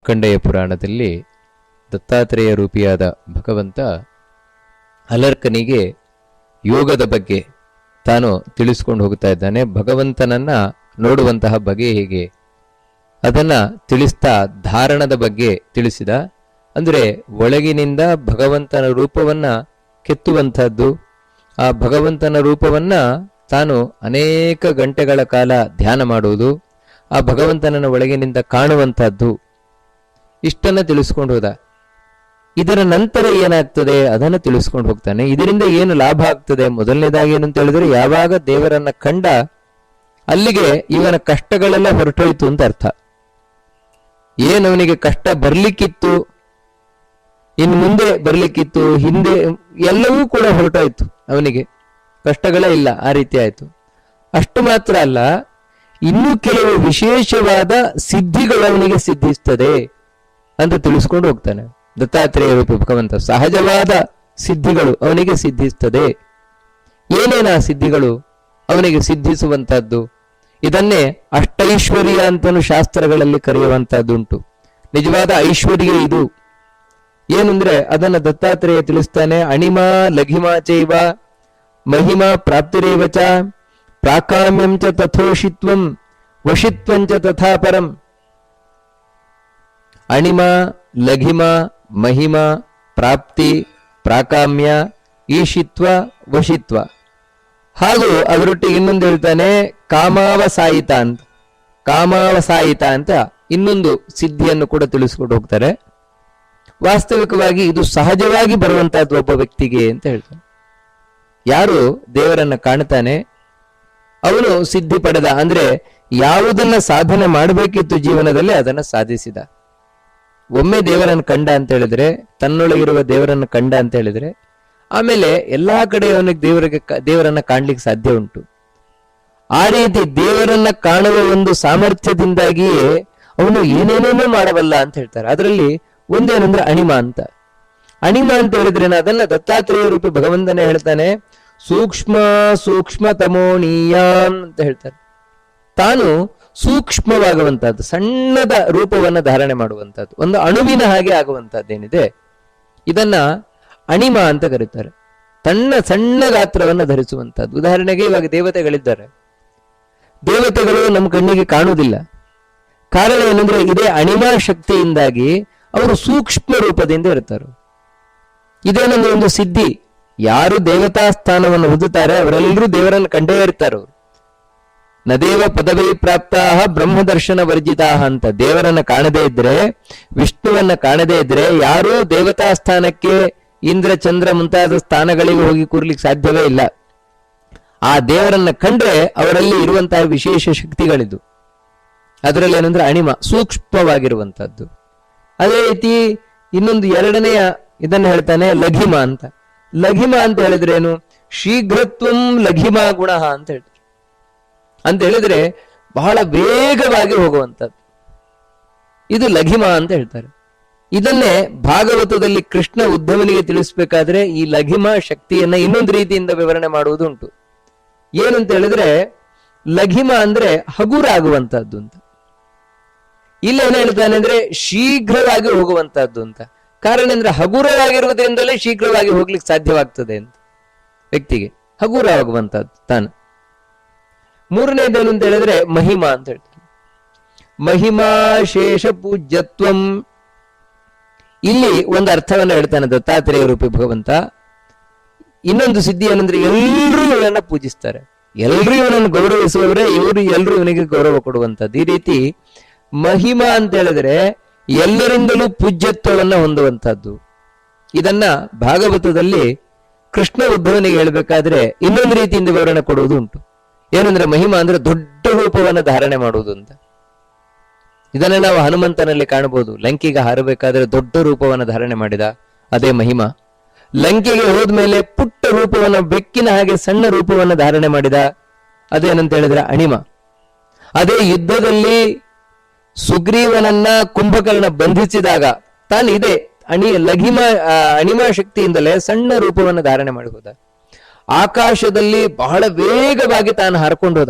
ಮಾರ್ಕಂಡೇಯ ಪುರಾಣದಲ್ಲಿ ದತ್ತಾತ್ರೇಯ ರೂಪಿಯಾದ ಭಗವಂತ ಅಲರ್ಕನಿಗೆ ಯೋಗದ ಬಗ್ಗೆ ತಾನು ತಿಳಿಸ್ಕೊಂಡು ಹೋಗ್ತಾ ಇದ್ದಾನೆ. ಭಗವಂತನನ್ನ ನೋಡುವಂತಹ ಬಗೆ ಹೇಗೆ ಅದನ್ನ ತಿಳಿಸ್ತಾ ಧಾರಣದ ಬಗ್ಗೆ ತಿಳಿಸಿದ. ಅಂದ್ರೆ ಒಳಗಿನಿಂದ ಭಗವಂತನ ರೂಪವನ್ನ ಕೆತ್ತುವಂತಹದ್ದು, ಆ ಭಗವಂತನ ರೂಪವನ್ನ ತಾನು ಅನೇಕ ಗಂಟೆಗಳ ಕಾಲ ಧ್ಯಾನ ಮಾಡುವುದು, ಆ ಭಗವಂತನನ್ನ ಒಳಗಿನಿಂದ ಕಾಣುವಂತಹದ್ದು, ಇಷ್ಟನ್ನ ತಿಳಿಸ್ಕೊಂಡು ಹೋದ. ಇದರ ನಂತರ ಏನಾಗ್ತದೆ ಅದನ್ನು ತಿಳಿಸ್ಕೊಂಡು ಹೋಗ್ತಾನೆ. ಇದರಿಂದ ಏನು ಲಾಭ ಆಗ್ತದೆ? ಮೊದಲನೇದಾಗಿ ಏನಂತ ಹೇಳಿದ್ರೆ, ಯಾವಾಗ ದೇವರನ್ನ ಕಂಡ ಅಲ್ಲಿಗೆ ಇವನ ಕಷ್ಟಗಳೆಲ್ಲ ಹೊರಟೋಯ್ತು ಅಂತ ಅರ್ಥ. ಏನವನಿಗೆ ಕಷ್ಟ ಬರ್ಲಿಕ್ಕಿತ್ತು, ಇನ್ನು ಮುಂದೆ ಬರ್ಲಿಕ್ಕಿತ್ತು, ಹಿಂದೆ ಎಲ್ಲವೂ ಕೂಡ ಹೊರಟೋಯ್ತು, ಅವನಿಗೆ ಕಷ್ಟಗಳೇ ಇಲ್ಲ, ಆ ರೀತಿ ಆಯ್ತು. ಅಷ್ಟು ಮಾತ್ರ ಅಲ್ಲ, ಇನ್ನೂ ಕೆಲವು ವಿಶೇಷವಾದ ಸಿದ್ಧಿಗಳು ಅವನಿಗೆ ಸಿದ್ಧಿಸ್ತದೆ ಅಂತ ತಿಳಿಸ್ಕೊಂಡು ಹೋಗ್ತಾನೆ. ದತ್ತಾತ್ರೇಯ ರೂಪಿ ಭಗವಂತ ಸಹಜವಾದ ಸಿದ್ಧಿಗಳು ಅವನಿಗೆ ಸಿದ್ಧಿಸ್ತದೆ. ಏನೇನ ಸಿದ್ಧಿಗಳು ಅವನಿಗೆ ಸಿದ್ಧಿಸುವಂತಹದ್ದು? ಇದನ್ನೇ ಅಷ್ಟೈಶ್ವರ್ಯ ಅಂತಲೂ ಶಾಸ್ತ್ರಗಳಲ್ಲಿ ಕರೆಯುವಂತಹದ್ದುಂಟು. ನಿಜವಾದ ಐಶ್ವರ್ಯ ಇದು. ಏನಂದ್ರೆ ಅದನ್ನ ದತ್ತಾತ್ರೇಯ ತಿಳಿಸ್ತಾನೆ. ಅಣಿಮಾ ಲಘಿಮಾ ಚೈವ ಮಹಿಮಾ ಪ್ರಾಪ್ತಿರೇವಚ ಪ್ರಾಕಾಮ್ಯಂ ಚ ತಥೋಷಿತ್ವಂ ವಶಿತ್ವಂಚ ತಥಾ ಪರಂ. ಅಣಿಮ, ಲಘಿಮ, ಮಹಿಮ, ಪ್ರಾಪ್ತಿ, ಪ್ರಾಕಾಮ್ಯ, ಈಶಿತ್ವ, ವಶಿತ್ವ. ಹಾಗೂ ಅದರೊಟ್ಟಿಗೆ ಇನ್ನೊಂದು ಹೇಳ್ತಾನೆ, ಕಾಮಾವಸಾಯಿತ ಅಂತ. ಕಾಮಾವಸಾಯಿತ ಅಂತ ಇನ್ನೊಂದು ಸಿದ್ಧಿಯನ್ನು ಕೂಡ ತಿಳಿಸ್ಕೊಂಡು ಹೋಗ್ತಾರೆ. ವಾಸ್ತವಿಕವಾಗಿ ಇದು ಸಹಜವಾಗಿ ಬರುವಂತಹದ್ದು ಒಬ್ಬ ವ್ಯಕ್ತಿಗೆ ಅಂತ ಹೇಳ್ತಾನೆ. ಯಾರು ದೇವರನ್ನ ಕಾಣ್ತಾನೆ ಅವನು ಸಿದ್ಧಿ ಪಡೆದ. ಅಂದ್ರೆ ಯಾವುದನ್ನ ಸಾಧನೆ ಮಾಡಬೇಕಿತ್ತು ಜೀವನದಲ್ಲಿ ಅದನ್ನ ಸಾಧಿಸಿದ. ಒಮ್ಮೆ ದೇವರನ್ನು ಕಂಡ ಅಂತ ಹೇಳಿದ್ರೆ, ತನ್ನೊಳಗಿರುವ ದೇವರನ್ನು ಕಂಡ ಅಂತ ಹೇಳಿದ್ರೆ, ಆಮೇಲೆ ಎಲ್ಲಾ ಕಡೆ ಅವನಿಗೆ ದೇವರನ್ನ ಕಾಣ್ಲಿಕ್ಕೆ ಸಾಧ್ಯ ಉಂಟು. ಆ ರೀತಿ ದೇವರನ್ನ ಕಾಣುವ ಒಂದು ಸಾಮರ್ಥ್ಯದಿಂದಾಗಿಯೇ ಅವನು ಏನೇನೇನೋ ಮಾಡಬಲ್ಲ ಅಂತ ಹೇಳ್ತಾರೆ. ಅದರಲ್ಲಿ ಒಂದೇನಂದ್ರೆ ಅಣಿಮ ಅಂತ. ಅಣಿಮ ಅಂತ ಹೇಳಿದ್ರೆ ಅದನ್ನ ದತ್ತಾತ್ರೇಯ ರೂಪಿ ಭಗವಂತನೇ ಹೇಳ್ತಾನೆ. ಸೂಕ್ಷ್ಮ ಸೂಕ್ಷ್ಮತಮೋನೀಯಾನ್ ಅಂತ ಹೇಳ್ತಾರೆ. ತಾನು ಸೂಕ್ಷ್ಮವಾಗುವಂತಹದ್ದು, ಸಣ್ಣದ ರೂಪವನ್ನು ಧಾರಣೆ ಮಾಡುವಂತಹದ್ದು, ಒಂದು ಅಣುವಿನ ಹಾಗೆ ಆಗುವಂತಹದ್ದೇನಿದೆ ಇದನ್ನ ಅಣಿಮ ಅಂತ ಕರೀತಾರೆ. ಸಣ್ಣ ಗಾತ್ರವನ್ನು ಧರಿಸುವಂತಹದ್ದು. ಉದಾಹರಣೆಗೆ ಇವಾಗ ದೇವತೆಗಳಿದ್ದಾರೆ. ದೇವತೆಗಳು ನಮ್ಮ ಕಣ್ಣಿಗೆ ಕಾಣುವುದಿಲ್ಲ. ಕಾರಣ ಏನಂದ್ರೆ ಇದೇ ಅಣಿಮಾ ಶಕ್ತಿಯಿಂದಾಗಿ ಅವರು ಸೂಕ್ಷ್ಮ ರೂಪದಿಂದ ಇರ್ತಾರೆ. ಇದೇನಂದ್ರೆ ಒಂದು ಸಿದ್ಧಿ. ಯಾರು ದೇವತಾ ಸ್ಥಾನವನ್ನು ಹೊಂದುತ್ತಾರೆ ಅವರೆಲ್ಲರೂ ದೇವರನ್ನು ಕಂಡೇ ಇರ್ತಾರೆ. ಅವರು ನದೇವ ಪದವಿ ಪ್ರಾಪ್ತಾ ಬ್ರಹ್ಮದರ್ಶನ ವರ್ಜಿತಾ ಅಂತ. ದೇವರನ್ನ ಕಾಣದೇ ಇದ್ರೆ, ವಿಷ್ಣುವನ್ನ ಕಾಣದೇ ಇದ್ರೆ ಯಾರೂ ದೇವತಾ ಸ್ಥಾನಕ್ಕೆ, ಇಂದ್ರ ಚಂದ್ರ ಮುಂತಾದ ಸ್ಥಾನಗಳಿಗೆ ಹೋಗಿ ಕೂರ್ಲಿಕ್ಕೆ ಸಾಧ್ಯವೇ ಇಲ್ಲ. ಆ ದೇವರನ್ನ ಕಂಡ್ರೆ ಅವರಲ್ಲಿ ಇರುವಂತಹ ವಿಶೇಷ ಶಕ್ತಿಗಳಿದು. ಅದರಲ್ಲಿ ಏನಂದ್ರೆ ಅಣಿಮ, ಸೂಕ್ಷ್ಮವಾಗಿರುವಂತಹದ್ದು. ಅದೇ ರೀತಿ ಇನ್ನೊಂದು ಎರಡನೆಯ ಇದನ್ನ ಹೇಳ್ತಾನೆ, ಲಘಿಮ ಅಂತ. ಲಘಿಮ ಅಂತ ಹೇಳಿದ್ರೆ ಏನು? ಶೀಘ್ರತ್ವಂ ಲಘಿಮಾ ಗುಣ ಅಂತ ಹೇಳ್ತಾರೆ. ಅಂತ ಹೇಳಿದ್ರೆ ಬಹಳ ವೇಗವಾಗಿ ಹೋಗುವಂಥದ್ದು, ಇದು ಲಘಿಮ ಅಂತ ಹೇಳ್ತಾರೆ. ಇದನ್ನೇ ಭಾಗವತದಲ್ಲಿ ಕೃಷ್ಣ ಉದ್ಧವನಿಗೆ ತಿಳಿಸ್ಬೇಕಾದ್ರೆ ಈ ಲಘಿಮ ಶಕ್ತಿಯನ್ನ ಇನ್ನೊಂದು ರೀತಿಯಿಂದ ವಿವರಣೆ ಮಾಡುವುದುಂಟು. ಏನಂತ ಹೇಳಿದ್ರೆ, ಲಘಿಮ ಅಂದ್ರೆ ಹಗುರ ಆಗುವಂತಹದ್ದು ಅಂತ. ಇಲ್ಲಿ ಏನ್ ಹೇಳ್ತಾನೆ ಅಂದ್ರೆ ಶೀಘ್ರವಾಗಿ ಹೋಗುವಂತಹದ್ದು ಅಂತ. ಕಾರಣ ಅಂದ್ರೆ ಹಗುರವಾಗಿರುವುದರಿಂದಲೇ ಶೀಘ್ರವಾಗಿ ಹೋಗ್ಲಿಕ್ಕೆ ಸಾಧ್ಯವಾಗ್ತದೆ ಅಂತ ವ್ಯಕ್ತಿಗೆ, ಹಗುರವಾಗುವಂತಹದ್ದು ತಾನು. ಮೂರನೇದೇನು ಅಂತ ಹೇಳಿದ್ರೆ ಮಹಿಮಾ ಅಂತ ಹೇಳ್ತಾರೆ. ಮಹಿಮಾ ಶೇಷ ಪೂಜ್ಯತ್ವಂ. ಇಲ್ಲಿ ಒಂದು ಅರ್ಥವನ್ನು ಹೇಳ್ತಾನೆ ದತ್ತಾತ್ರೇಯ ರೂಪಿ ಭಗವಂತ. ಇನ್ನೊಂದು ಸಿದ್ಧಿ ಏನಂದ್ರೆ ಎಲ್ಲರೂ ಇವನನ್ನ ಪೂಜಿಸ್ತಾರೆ, ಎಲ್ಲರೂ ಇವನನ್ನು ಗೌರವಿಸುವವರೇ, ಇವರು ಎಲ್ಲರೂ ಇವನಿಗೆ ಗೌರವ ಕೊಡುವಂತದ್ದು. ಈ ರೀತಿ ಮಹಿಮಾ ಅಂತ ಹೇಳಿದ್ರೆ ಎಲ್ಲರಿಂದಲೂ ಪೂಜ್ಯತ್ವವನ್ನ ಹೊಂದುವಂತಹದ್ದು. ಇದನ್ನ ಭಾಗವತದಲ್ಲಿ ಕೃಷ್ಣ ಉದ್ಧವನಿಗೆ ಹೇಳ್ಬೇಕಾದ್ರೆ ಇನ್ನೊಂದು ರೀತಿಯಿಂದ ವಿವರಣೆ ಕೊಡುವುದು ಉಂಟು. ಏನಂದ್ರೆ ಮಹಿಮಾ ಅಂದ್ರೆ ದೊಡ್ಡ ರೂಪವನ್ನು ಧಾರಣೆ ಮಾಡುವುದು ಅಂತ. ಇದನ್ನ ನಾವು ಹನುಮಂತನಲ್ಲಿ ಕಾಣಬಹುದು. ಲಂಕೆಗೆ ಹಾರಬೇಕಾದ್ರೆ ದೊಡ್ಡ ರೂಪವನ್ನು ಧಾರಣೆ ಮಾಡಿದ, ಅದೇ ಮಹಿಮಾ. ಲಂಕೆಗೆ ಹೋದ್ಮೇಲೆ ಪುಟ್ಟ ರೂಪವನ್ನು, ಬೆಕ್ಕಿನ ಹಾಗೆ ಸಣ್ಣ ರೂಪವನ್ನು ಧಾರಣೆ ಮಾಡಿದ, ಅದೇನಂತ ಹೇಳಿದ್ರೆ ಅಣಿಮ. ಅದೇ ಯುದ್ಧದಲ್ಲಿ ಸುಗ್ರೀವನನ್ನ ಕುಂಭಕರ್ಣ ಬಂಧಿಸಿದಾಗ ತಾನು ಇದೆ ಅಣಿಮಾ ಶಕ್ತಿಯಿಂದಲೇ ಸಣ್ಣ ರೂಪವನ್ನು ಧಾರಣೆ ಮಾಡಿ ಹೋದ. ಆಕಾಶದಲ್ಲಿ ಬಹಳ ವೇಗವಾಗಿ ತಾನು ಹಾರ್ಕೊಂಡು ಹೋದ.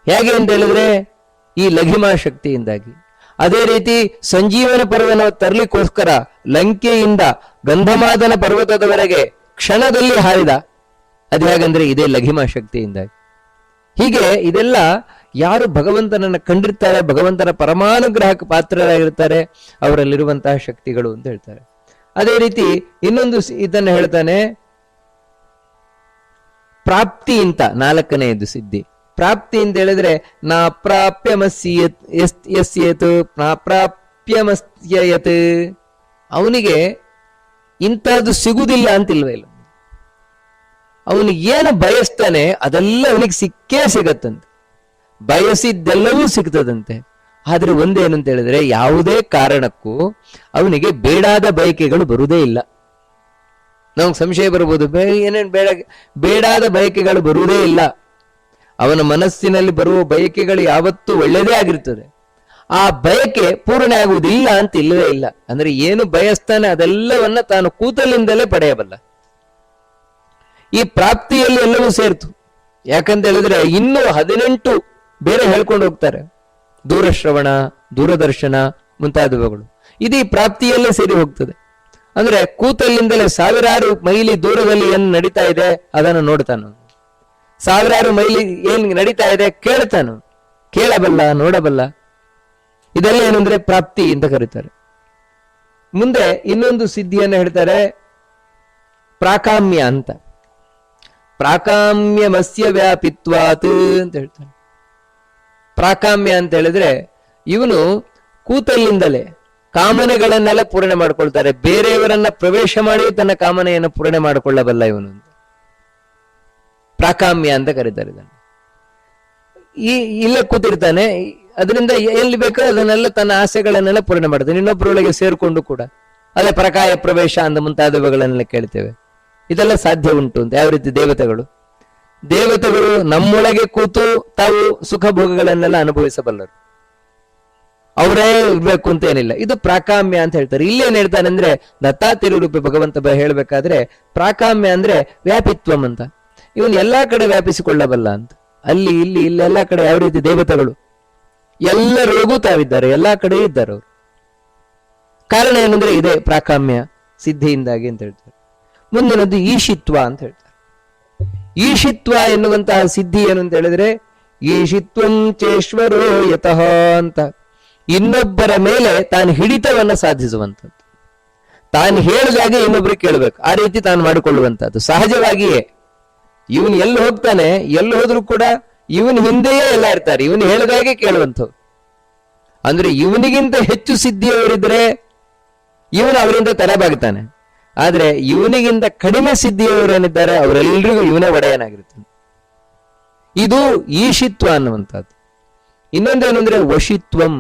ಹೇಗೆ ಅಂತ ಹೇಳಿದ್ರೆ ಈ ಲಘಿಮಾ ಶಕ್ತಿಯಿಂದಾಗಿ. ಅದೇ ರೀತಿ ಸಂಜೀವನ ಪರ್ವನ ತರಲಿಕ್ಕೋಸ್ಕರ ಲಂಕೆಯಿಂದ ಗಂಧಮಾದನ ಪರ್ವತದವರೆಗೆ ಕ್ಷಣದಲ್ಲಿ ಹಾರಿದ. ಅದು ಹೇಗಂದ್ರೆ ಇದೇ ಲಘಿಮಾ ಶಕ್ತಿಯಿಂದ. ಹೀಗೆ ಇದೆಲ್ಲ ಯಾರು ಭಗವಂತನನ್ನ ಕಂಡಿರ್ತಾರೆ, ಭಗವಂತನ ಪರಮಾನುಗ್ರಹಕ್ಕೆ ಪಾತ್ರರಾಗಿರ್ತಾರೆ, ಅವರಲ್ಲಿರುವಂತಹ ಶಕ್ತಿಗಳು ಅಂತ ಹೇಳ್ತಾರೆ. ಅದೇ ರೀತಿ ಇನ್ನೊಂದು ಇದನ್ನು ಹೇಳ್ತಾನೆ, ಪ್ರಾಪ್ತಿ ಅಂತ ನಾಲ್ಕನೆಯದು ಸಿದ್ಧಿ. ಪ್ರಾಪ್ತಿ ಅಂತ ಹೇಳಿದ್ರೆ ನಾ ಪ್ರಾಪ್ಯಮಸ್ಯೇತ್ ನಾ ಪ್ರಾಪ್ಯಮಸ್ಯಯತ್, ಅವನಿಗೆ ಇಂಥದ್ದು ಸಿಗುವುದಿಲ್ಲ ಅಂತಿಲ್ವೇ ಇಲ್ಲ. ಅವನಿಗೆ ಏನು ಬಯಸ್ತಾನೆ ಅದೆಲ್ಲ ಅವನಿಗೆ ಸಿಕ್ಕೇ ಸಿಗತ್ತಂತೆ, ಬಯಸಿದ್ದೆಲ್ಲವೂ ಸಿಗ್ತದಂತೆ. ಆದ್ರೆ ಒಂದೇನು ಅಂತ ಹೇಳಿದ್ರೆ ಯಾವುದೇ ಕಾರಣಕ್ಕೂ ಅವನಿಗೆ ಬೇಡಾದ ಬಯಕೆಗಳು ಬರುವುದೇ ಇಲ್ಲ. ನಮ್ಗೆ ಸಂಶಯ ಬರ್ಬೋದು, ಏನೇನು ಬೇಡಾದ ಬಯಕೆಗಳು ಬರುವುದೇ ಇಲ್ಲ. ಅವನ ಮನಸ್ಸಿನಲ್ಲಿ ಬರುವ ಬಯಕೆಗಳು ಯಾವತ್ತೂ ಒಳ್ಳೆಯದೇ ಆಗಿರ್ತದೆ. ಆ ಬಯಕೆ ಪೂರ್ಣ ಆಗುವುದಿಲ್ಲ ಅಂತ ಇಲ್ಲವೇ ಇಲ್ಲ. ಅಂದ್ರೆ ಏನು ಬಯಸ್ತಾನೆ ಅದೆಲ್ಲವನ್ನ ತಾನು ಕೂತಲಿಂದಲೇ ಪಡೆಯಬಲ್ಲ. ಈ ಪ್ರಾಪ್ತಿಯಲ್ಲಿ ಎಲ್ಲವೂ ಸೇರ್ತು. ಯಾಕಂತ ಹೇಳಿದ್ರೆ ಇನ್ನೂ 18 ಬೇರೆ ಹೇಳ್ಕೊಂಡು ಹೋಗ್ತಾರೆ, ದೂರಶ್ರವಣ, ದೂರದರ್ಶನ ಮುಂತಾದವುಗಳು. ಇದು ಈ ಪ್ರಾಪ್ತಿಯಲ್ಲೇ ಸೇರಿ ಹೋಗ್ತದೆ. ಅಂದ್ರೆ ಕೂತಲ್ಲಿಂದಲೇ ಸಾವಿರಾರು ಮೈಲಿ ದೂರದಲ್ಲಿ ಏನು ನಡೀತಾ ಇದೆ ಅದನ್ನು ನೋಡ್ತಾನು, ಸಾವಿರಾರು ಮೈಲಿ ಏನ್ ನಡೀತಾ ಇದೆ ಕೇಳ್ತಾನು, ಕೇಳಬಲ್ಲ, ನೋಡಬಲ್ಲ. ಇದೆಲ್ಲ ಏನಂದ್ರೆ ಪ್ರಾಪ್ತಿ ಅಂತ ಕರೀತಾರೆ. ಮುಂದೆ ಇನ್ನೊಂದು ಸಿದ್ಧಿಯನ್ನು ಹೇಳ್ತಾರೆ, ಪ್ರಾಕಾಮ್ಯ ಅಂತ. ಪ್ರಾಕಾಮ್ಯ ಮತ್ಸ್ಯ ವ್ಯಾಪಿತ್ವಾತ್ ಅಂತ ಹೇಳ್ತಾರೆ. ಪ್ರಾಕಾಮ್ಯ ಅಂತ ಹೇಳಿದ್ರೆ ಇವನು ಕೂತಲ್ಲಿಂದಲೇ ಕಾಮನೆಗಳನ್ನೆಲ್ಲ ಪೂರ್ಣೆ ಮಾಡ್ಕೊಳ್ತಾರೆ. ಬೇರೆಯವರನ್ನ ಪ್ರವೇಶ ಮಾಡಿ ತನ್ನ ಕಾಮನೆಯನ್ನು ಪೂರ್ಣೆ ಮಾಡಿಕೊಳ್ಳಬಲ್ಲ ಇವನು ಅಂತ ಪ್ರಾಕಾಮ್ಯ ಅಂತ ಕರೀತಾರೆ ಇದನ್ನು. ಇಲ್ಲೇ ಕೂತಿರ್ತಾನೆ, ಅದರಿಂದ ಎಲ್ಲಿ ಬೇಕೋ ಅದನ್ನೆಲ್ಲ ತನ್ನ ಆಸೆಗಳನ್ನೆಲ್ಲ ಪೂರ್ಣೆ ಮಾಡ್ತಾನೆ. ಇನ್ನೊಬ್ಬರೊಳಗೆ ಸೇರ್ಕೊಂಡು ಕೂಡ ಅದೇ ಪ್ರಕಾಯ ಪ್ರವೇಶ ಅಂತ ಮುಂತಾದವುಗಳನ್ನೆಲ್ಲ ಕೇಳ್ತೇವೆ. ಇದೆಲ್ಲ ಸಾಧ್ಯ ಉಂಟು ಅಂತ. ಯಾವ ರೀತಿ ದೇವತೆಗಳು ನಮ್ಮೊಳಗೆ ಕೂತು ತಾವು ಸುಖ ಭೋಗಗಳನ್ನೆಲ್ಲ ಅನುಭವಿಸಬಲ್ಲರು, ಅವರೇ ಇರ್ಬೇಕು ಅಂತ ಏನಿಲ್ಲ. ಇದು ಪ್ರಾಕಾಮ್ಯ ಅಂತ ಹೇಳ್ತಾರೆ. ಇಲ್ಲೇನ್ ಹೇಳ್ತಾನೆ ಅಂದ್ರೆ ದತ್ತಾತಿರು ರೂಪಿ ಭಗವಂತ ಹೇಳ್ಬೇಕಾದ್ರೆ ಪ್ರಾಕಾಮ್ಯ ಅಂದ್ರೆ ವ್ಯಾಪಿತ್ವಂ ಅಂತ. ಇವನ್ ಎಲ್ಲಾ ಕಡೆ ವ್ಯಾಪಿಸಿಕೊಳ್ಳಬಲ್ಲ ಅಂತ. ಅಲ್ಲಿ ಇಲ್ಲಿ ಇಲ್ಲೆಲ್ಲಾ ಕಡೆ ಯಾವ ರೀತಿ ದೇವತೆಗಳು ಎಲ್ಲರಿಗೂ ತಾವಿದ್ದಾರೆ, ಎಲ್ಲಾ ಕಡೆ ಇದ್ದಾರೆ ಅವರು. ಕಾರಣ ಏನಂದ್ರೆ ಇದೇ ಪ್ರಾಕಾಮ್ಯ ಸಿದ್ಧಿಯಿಂದಾಗಿ ಅಂತ ಹೇಳ್ತಾರೆ. ಮುಂದಿನದ್ದು ಈಶಿತ್ವ ಅಂತ ಹೇಳ್ತಾರೆ. ಈಶಿತ್ವ ಎನ್ನುವಂತಹ ಸಿದ್ಧಿ ಏನು ಅಂತ ಹೇಳಿದ್ರೆ ಈಶಿತ್ವಂ ಚೇಶ್ವರೋ ಯತಃ ಅಂತ, ಇನ್ನೊಬ್ಬರ ಮೇಲೆ ತಾನು ಹಿಡಿತವನ್ನ ಸಾಧಿಸುವಂಥದ್ದು. ತಾನು ಹೇಳಿದಾಗೆ ಇನ್ನೊಬ್ರಿಗೆ ಕೇಳಬೇಕು, ಆ ರೀತಿ ತಾನು ಮಾಡಿಕೊಳ್ಳುವಂತಹದ್ದು ಸಹಜವಾಗಿಯೇ. ಇವನು ಎಲ್ಲಿ ಹೋಗ್ತಾನೆ, ಎಲ್ಲಿ ಹೋದ್ರು ಕೂಡ ಇವನ್ ಹಿಂದೆಯೇ ಎಲ್ಲ ಇರ್ತಾರೆ, ಇವನು ಹೇಳಿದಾಗೆ ಕೇಳುವಂಥವ್ರು. ಅಂದ್ರೆ ಇವನಿಗಿಂತ ಹೆಚ್ಚು ಸಿದ್ಧಿಯವರಿದ್ರೆ ಇವನು ಅವರಿಂದ ತಲೆಬಾಗ್ತಾನೆ. ಆದ್ರೆ ಇವನಿಗಿಂತ ಕಡಿಮೆ ಸಿದ್ಧಿಯವರೇನಿದ್ದಾರೆ ಅವರೆಲ್ಲರಿಗೂ ಇವನೇ ಒಡೆಯನಾಗಿರ್ತಾನೆ. ಇದು ಈಶಿತ್ವ ಅನ್ನುವಂಥದ್ದು. ಇನ್ನೊಂದೇನಂದ್ರೆ ವಶಿತ್ವಂ.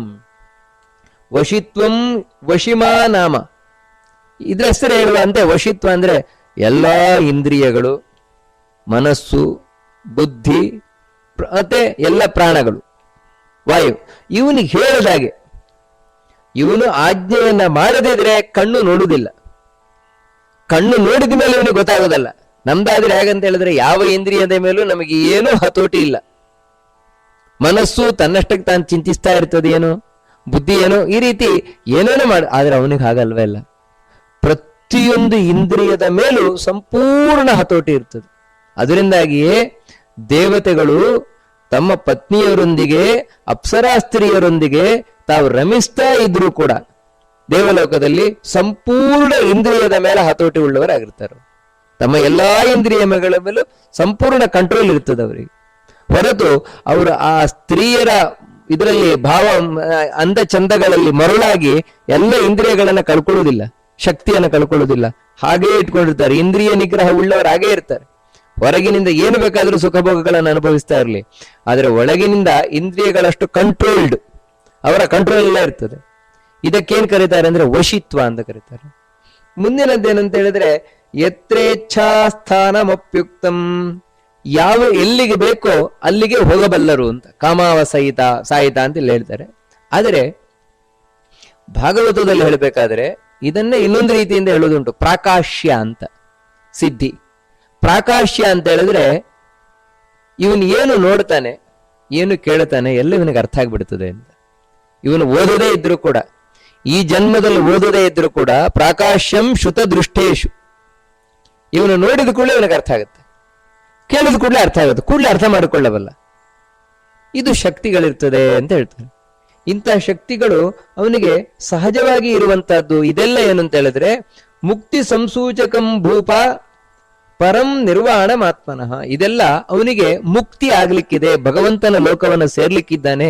ವಶಿಮಾ ನಾಮ, ಇದ್ರ ಹೆಸರು ಹೇಳುವಂತೆ ವಶಿತ್ವ ಅಂದ್ರೆ ಎಲ್ಲಾ ಇಂದ್ರಿಯಗಳು, ಮನಸ್ಸು, ಬುದ್ಧಿ ಮತ್ತೆ ಎಲ್ಲ ಪ್ರಾಣಗಳು, ವಾಯು, ಇವನಿಗೆ ಹೇಳಿದಾಗೆ, ಇವನು ಆಜ್ಞೆಯನ್ನ ಮಾಡದಿದ್ರೆ ಕಣ್ಣು ನೋಡುವುದಿಲ್ಲ. ಕಣ್ಣು ನೋಡಿದ ಮೇಲೆ ಇವನಿಗೆ ಗೊತ್ತಾಗೋದಲ್ಲ. ನಮ್ದಾದ್ರೆ ಹೇಗಂತ ಹೇಳಿದ್ರೆ ಯಾವ ಇಂದ್ರಿಯದ ಮೇಲೂ ನಮಗೆ ಏನೂ ಹತೋಟಿ ಇಲ್ಲ. ಮನಸ್ಸು ತನ್ನಷ್ಟಕ್ಕೆ ತಾನು ಚಿಂತಿಸ್ತಾ ಇರ್ತದೆ, ಏನು ಬುದ್ಧಿ ಏನೋ ಈ ರೀತಿ ಏನೇನೋ ಆದ್ರೆ ಅವನಿಗೆ ಹಾಗಲ್ವೇ ಇಲ್ಲ. ಪ್ರತಿಯೊಂದು ಇಂದ್ರಿಯದ ಮೇಲೂ ಸಂಪೂರ್ಣ ಹತೋಟಿ ಇರ್ತದೆ. ಅದರಿಂದಾಗಿಯೇ ದೇವತೆಗಳು ತಮ್ಮ ಪತ್ನಿಯರೊಂದಿಗೆ, ಅಪ್ಸರಾ ಸ್ತ್ರೀಯರೊಂದಿಗೆ ತಾವು ರಮಿಸ್ತಾ ಇದ್ರು ಕೂಡ ದೇವಲೋಕದಲ್ಲಿ ಸಂಪೂರ್ಣ ಇಂದ್ರಿಯದ ಮೇಲೆ ಹತೋಟಿ ಉಳ್ಳವರಾಗಿರ್ತಾರೆ. ತಮ್ಮ ಎಲ್ಲಾ ಇಂದ್ರಿಯಗಳ ಮೇಲೂ ಸಂಪೂರ್ಣ ಕಂಟ್ರೋಲ್ ಇರ್ತದೆ ಅವರಿಗೆ. ಹೊರತು ಅವರು ಆ ಸ್ತ್ರೀಯರ ಇದರಲ್ಲಿ ಭಾವ ಅಂದ ಚಂದಗಳಲ್ಲಿ ಮರುಳಾಗಿ ಎಲ್ಲ ಇಂದ್ರಿಯಗಳನ್ನ ಕಳ್ಕೊಳ್ಳುವುದಿಲ್ಲ, ಶಕ್ತಿಯನ್ನು ಕಳ್ಕೊಳ್ಳುವುದಿಲ್ಲ. ಹಾಗೇ ಇಟ್ಕೊಂಡಿರ್ತಾರೆ. ಇಂದ್ರಿಯ ನಿಗ್ರಹ ಉಳ್ಳವರು ಹಾಗೇ ಇರ್ತಾರೆ. ಹೊರಗಿನಿಂದ ಏನು ಬೇಕಾದ್ರೂ ಸುಖ ಭೋಗಗಳನ್ನು ಅನುಭವಿಸ್ತಾ ಇರಲಿ, ಆದ್ರೆ ಒಳಗಿನಿಂದ ಇಂದ್ರಿಯಗಳಷ್ಟು ಕಂಟ್ರೋಲ್ಡ್, ಅವರ ಕಂಟ್ರೋಲ್ ಎಲ್ಲ ಇರ್ತದೆ. ಇದಕ್ಕೇನ್ ಕರೀತಾರೆ ಅಂದ್ರೆ ವಶಿತ್ವ ಅಂತ ಕರೀತಾರೆ. ಮುಂದಿನದ್ದೇನಂತ ಹೇಳಿದ್ರೆ ಯತ್ರೇಚ್ಛಾ ಸ್ಥಾನಮಪ್ಯುಕ್ತಂ, ಯಾವ ಎಲ್ಲಿಗೆ ಬೇಕೋ ಅಲ್ಲಿಗೆ ಹೋಗಬಲ್ಲರು ಅಂತ. ಕಾಮಾವ ಸಾಯಿತ ಅಂತ ಇಲ್ಲಿ ಹೇಳ್ತಾರೆ. ಆದರೆ ಭಾಗವತದಲ್ಲಿ ಹೇಳಬೇಕಾದ್ರೆ ಇದನ್ನೇ ಇನ್ನೊಂದು ರೀತಿಯಿಂದ ಹೇಳೋದುಂಟು, ಪ್ರಾಕಾಶ್ಯ ಅಂತ ಸಿದ್ಧಿ. ಪ್ರಾಕಾಶ್ಯ ಅಂತ ಹೇಳಿದ್ರೆ ಇವನು ಏನು ನೋಡ್ತಾನೆ, ಏನು ಕೇಳ್ತಾನೆ ಎಲ್ಲ ಇವನಿಗೆ ಅರ್ಥ ಆಗ್ಬಿಡ್ತದೆ ಅಂತ. ಇವನು ಓದದೇ ಇದ್ರು ಕೂಡ, ಈ ಜನ್ಮದಲ್ಲಿ ಓದದೇ ಇದ್ರು ಕೂಡ ಪ್ರಾಕಾಶ್ಯಂ ಶ್ರುತ ದೃಷ್ಟೇಶು, ಇವನು ನೋಡಿದ ಕೂಡಲೇ ಇವನಿಗೆ ಅರ್ಥ ಆಗುತ್ತೆ, ಕೇಳಿದ ಕೂಡಲೇ ಅರ್ಥ ಆಗುತ್ತೆ, ಕೂಡಲೇ ಅರ್ಥ ಮಾಡಿಕೊಳ್ಳಬಲ್ಲ. ಇದು ಶಕ್ತಿಗಳಿರ್ತದೆ ಅಂತ ಹೇಳ್ತಾರೆ. ಇಂತಹ ಶಕ್ತಿಗಳು ಅವನಿಗೆ ಸಹಜವಾಗಿ ಇರುವಂತಹದ್ದು. ಇದೆಲ್ಲ ಏನು ಅಂತ ಹೇಳಿದ್ರೆ ಮುಕ್ತಿ ಸಂಸೂಚಕಂ ಭೂಪ ಪರಂ ನಿರ್ವಾಣಮಾತ್ಮನಃ. ಇದೆಲ್ಲ ಅವನಿಗೆ ಮುಕ್ತಿ ಆಗ್ಲಿಕ್ಕಿದೆ, ಭಗವಂತನ ಲೋಕವನ್ನು ಸೇರ್ಲಿಕ್ಕಿದ್ದಾನೆ,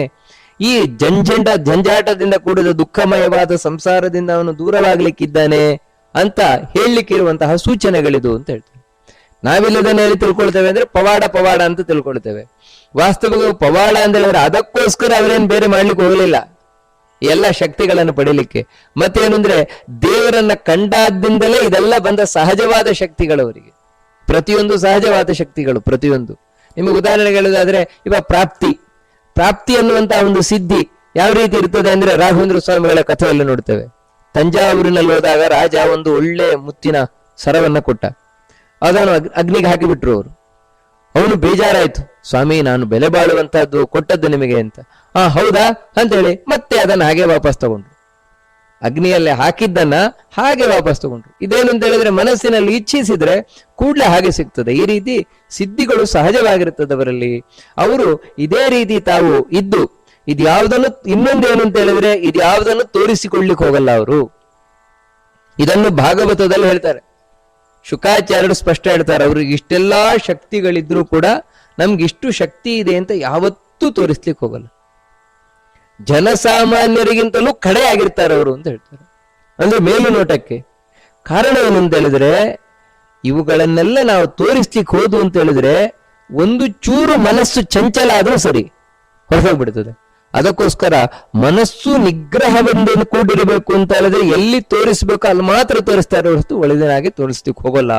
ಈ ಜಂಜಾಟದಿಂದ ಕೂಡಿದ ದುಃಖಮಯವಾದ ಸಂಸಾರದಿಂದ ಅವನು ದೂರವಾಗ್ಲಿಕ್ಕಿದ್ದಾನೆ ಅಂತ ಹೇಳಲಿಕ್ಕಿರುವಂತಹ ಸೂಚನೆಗಳಿದು ಅಂತ ಹೇಳ್ತಾರೆ. ನಾವಿಲ್ಲದನ್ನ ಹೇಳಿ ತಿಳ್ಕೊಳ್ತೇವೆ ಅಂದ್ರೆ ಪವಾಡ ಪವಾಡ ಅಂತ ತಿಳ್ಕೊಳ್ತೇವೆ. ವಾಸ್ತವ ಪವಾಡ ಅಂತ ಹೇಳಿದ್ರೆ ಅದಕ್ಕೋಸ್ಕರ ಅವರೇನು ಬೇರೆ ಮಾಡ್ಲಿಕ್ಕೆ ಹೋಗಲಿಲ್ಲ, ಎಲ್ಲ ಶಕ್ತಿಗಳನ್ನು ಪಡಿಲಿಕ್ಕೆ. ಮತ್ತೇನು ಅಂದ್ರೆ ದೇವರನ್ನ ಕಂಡಾದಿಂದಲೇ ಇದೆಲ್ಲ ಬಂದ ಸಹಜವಾದ ಶಕ್ತಿಗಳು ಅವರಿಗೆ. ಪ್ರತಿಯೊಂದು ಸಹಜವಾದ ಶಕ್ತಿಗಳು, ಪ್ರತಿಯೊಂದು. ನಿಮಗೆ ಉದಾಹರಣೆಗೆ ಹೇಳೋದಾದ್ರೆ ಇವಾಗ ಪ್ರಾಪ್ತಿ ಅನ್ನುವಂತಹ ಒಂದು ಸಿದ್ಧಿ ಯಾವ ರೀತಿ ಇರ್ತದೆ ಅಂದ್ರೆ ರಾಘವೇಂದ್ರ ಸ್ವಾಮಿಗಳ ಕಥೆಯಲ್ಲಿ ನೋಡ್ತೇವೆ. ತಂಜಾವೂರಿನಲ್ಲಿ ಹೋದಾಗ ರಾಜ ಒಂದು ಒಳ್ಳೆ ಮುತ್ತಿನ ಸರವನ್ನ ಕೊಟ್ಟ, ಅದನ್ನು ಅಗ್ನಿಗೆ ಹಾಕಿಬಿಟ್ರು ಅವರು. ಅವನು ಬೇಜಾರಾಯ್ತು, ಸ್ವಾಮಿ ನಾನು ಬೆಲೆ ಬಾಳುವಂತಹದ್ದು ಕೊಟ್ಟದ್ದು ನಿಮಗೆ ಅಂತ. ಹೌದಾ ಅಂತೇಳಿ ಮತ್ತೆ ಅದನ್ನ ಹಾಗೆ ವಾಪಸ್ ತಗೊಂಡ್ರು, ಅಗ್ನಿಯಲ್ಲೇ ಹಾಕಿದ್ದನ್ನ ಹಾಗೆ ವಾಪಸ್ ತಗೊಂಡ್ರು. ಇದೇನು ಅಂತ ಹೇಳಿದ್ರೆ ಮನಸ್ಸಿನಲ್ಲಿ ಇಚ್ಛಿಸಿದ್ರೆ ಕೂಡ್ಲೆ ಹಾಗೆ ಸಿಗ್ತದೆ. ಈ ರೀತಿ ಸಿದ್ಧಿಗಳು ಸಹಜವಾಗಿರುತ್ತದೆ ಅವರಲ್ಲಿ. ಅವರು ಇದೇ ರೀತಿ ತಾವು ಇದ್ದು ಇದ್ಯಾವುದನ್ನು, ಇನ್ನೊಂದೇನು ಅಂತ ಹೇಳಿದ್ರೆ ಇದ್ಯಾವುದನ್ನು ತೋರಿಸಿಕೊಳ್ಳಿಕ್ ಹೋಗಲ್ಲ ಅವರು. ಇದನ್ನು ಭಾಗವತದಲ್ಲಿ ಹೇಳ್ತಾರೆ, ಶುಕಾಚಾರ್ಯರು ಸ್ಪಷ್ಟ ಹೇಳ್ತಾರೆ, ಅವ್ರಿಗೆ ಇಷ್ಟೆಲ್ಲಾ ಶಕ್ತಿಗಳಿದ್ರೂ ಕೂಡ ನಮ್ಗೆ ಇಷ್ಟು ಶಕ್ತಿ ಇದೆ ಅಂತ ಯಾವತ್ತೂ ತೋರಿಸ್ಲಿಕ್ಕೆ ಹೋಗಲ್ಲ. ಜನಸಾಮಾನ್ಯರಿಗಿಂತಲೂ ಕಡೆ ಆಗಿರ್ತಾರೆ ಅವರು ಅಂತ ಹೇಳ್ತಾರೆ, ಅಂದ್ರೆ ಮೇಲು ನೋಟಕ್ಕೆ. ಕಾರಣ ಏನು ಅಂತ ಹೇಳಿದ್ರೆ ಇವುಗಳನ್ನೆಲ್ಲ ನಾವು ತೋರಿಸ್ಲಿಕ್ಕೆ ಹೋದು ಅಂತ ಹೇಳಿದ್ರೆ ಒಂದು ಚೂರು ಮನಸ್ಸು ಚಂಚಲ ಆದ್ರೂ ಸರಿ ಹೊರಟೋಗ್ಬಿಡ್ತದೆ. ಅದಕ್ಕೋಸ್ಕರ ಮನಸ್ಸು ನಿಗ್ರಹವೆಂದು ಕೂಡಿರಬೇಕು ಅಂತ ಹೇಳಿದ್ರೆ ಎಲ್ಲಿ ತೋರಿಸ್ಬೇಕು ಅಲ್ಲಿ ಮಾತ್ರ ತೋರಿಸ್ತಾರೆ ಹೊರತು ಒಳ್ಳೆದಾಗಿ ತೋರಿಸ್ಲಿಕ್ಕೆ ಹೋಗಲ್ಲ.